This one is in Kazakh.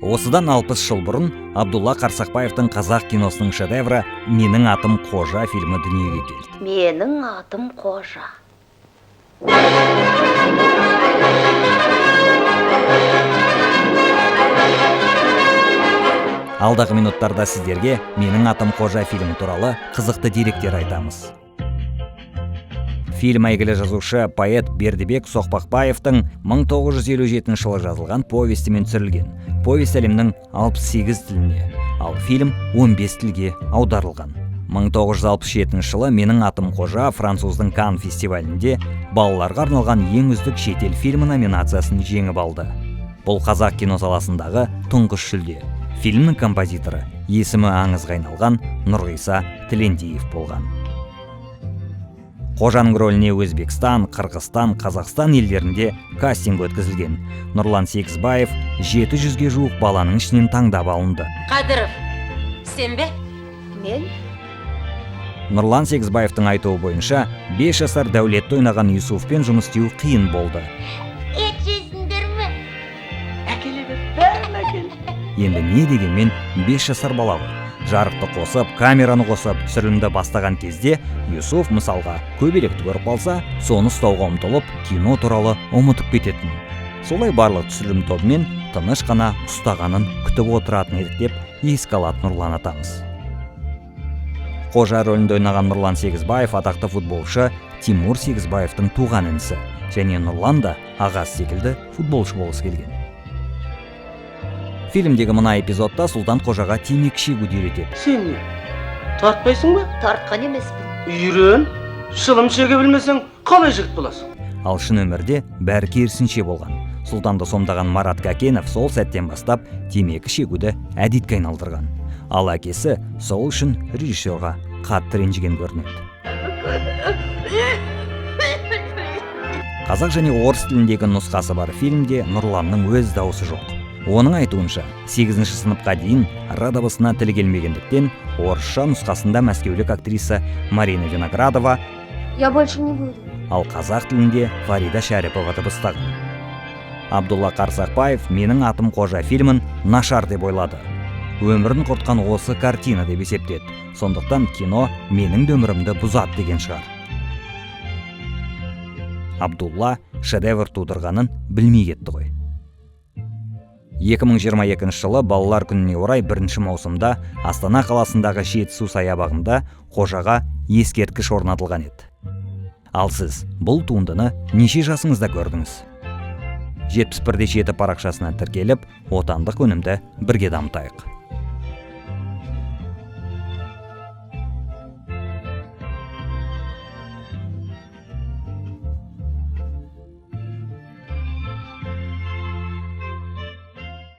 Осыдан 60 жыл бұрын Абдулла Қарсақбаевтың қазақ киносының шедевры «Менің атым Қожа» фильмі дүниеге келді. Менің атым Қожа. Алдағы минуттарда сіздерге «Менің атым Қожа» фильмі туралы қызықты деректер айтамыз. Фильм әйгілі жазушы поэт Бердібек Соқпақбаевтың 1957 жылы жазылған повестімен түсірілген. Повесть әлемнің 68 тіліне, ал фильм 15 тілге аударылған. 1967 жылы «Менің атым Қожа» француздың Канн фестивалінде балаларға арналған ең үздік шетел фильмі номинациясын жеңіп алды. Бұл қазақ кино саласындағы тұңғыш жүлде. Фильмнің композиторы есімі аңызға айналған Нұрғиса Тілендиев болған. Қожаның рөліне Өзбекстан, Қырғызстан, Қазақстан елдерінде кастинг өткізілген. Нұрлан Сегізбаев 700-ге жуық баланың ішінен таңдап алынды. Қадыров, сен бе? Мен? Нұрлан Сегізбаевтың айтуы бойынша 5 жасар Дәулетті ойнаған Юсуфпен жұмыс істеу қиын болды. Ет жейсіңдер ме? Әкеледі, бәрін әкел. Енді не дегенмен 5 жасар бала ғой. Жарықты қосып, камераны қосып, түсірілімді бастаған кезде Юсуф мысалға көбелекті көріп қалса, соны ұстауға ұмтылып, кино туралы ұмытып кететін. Солай барлық түсірілім тобымен тыныш қана ұстағанын күтіп отыратын едік деп еске алады Нұрлан атамыз. Қожа рөлінде ойнаған Нұрлан Сегізбаев атақты футболшы Тимур Сегізбаевтың туған інісі, және Нұрлан да ағасы секілді футболшы болғысы келген. Фильмдегі мына эпизодта Сұлтан Қожаға темекі шегуді үйретеді. Сен не? Тартпайсың ба? Тартқан емеспін. Үйрен. Шылым шеге білмесең, қалай жігіт боласың? Ал шын өмірде бәрі керісінше болған. Сұлтанды сомдаған Марат Кәкенов сол сәттен бастап темекі шегуді әдетке айналдырған. Ал әкесі сол үшін режиссерға қатты ренжіген көрінеді. Қазақ және орыс тіліндегі нұсқасы бар фильмде Нұрланның өз дауысы жоқ. Оның айтуынша, 8-ші сыныпқа дейін р дыбысына тілі келмегендіктен, орысша нұсқасында мәскеулік актриса Марина Виноградова, Я больше не буду. ал қазақ тілінде Фарида Шәріпова дыбыстаған. Абдулла Қарсақбаев «Менің атым Қожа» фильмін нашар деп ойлады. Өмірін құртқан осы картина деп есептеді. Сондықтан кино менің де өмірімді бұзады деген шығар. Абдулла шедевр тудырғанын білмей кетті ғой. 2022 жылы балалар күніне орай 1 маусымда Астана қаласындағы Жетісу саябағында Қожаға ескерткіш орнатылған еді. Ал сіз бұл туындыны неше жасыңызда көрдіңіз? 71-де 7 парақшасына тіркеліп, отандық өнімді бірге дамытайық.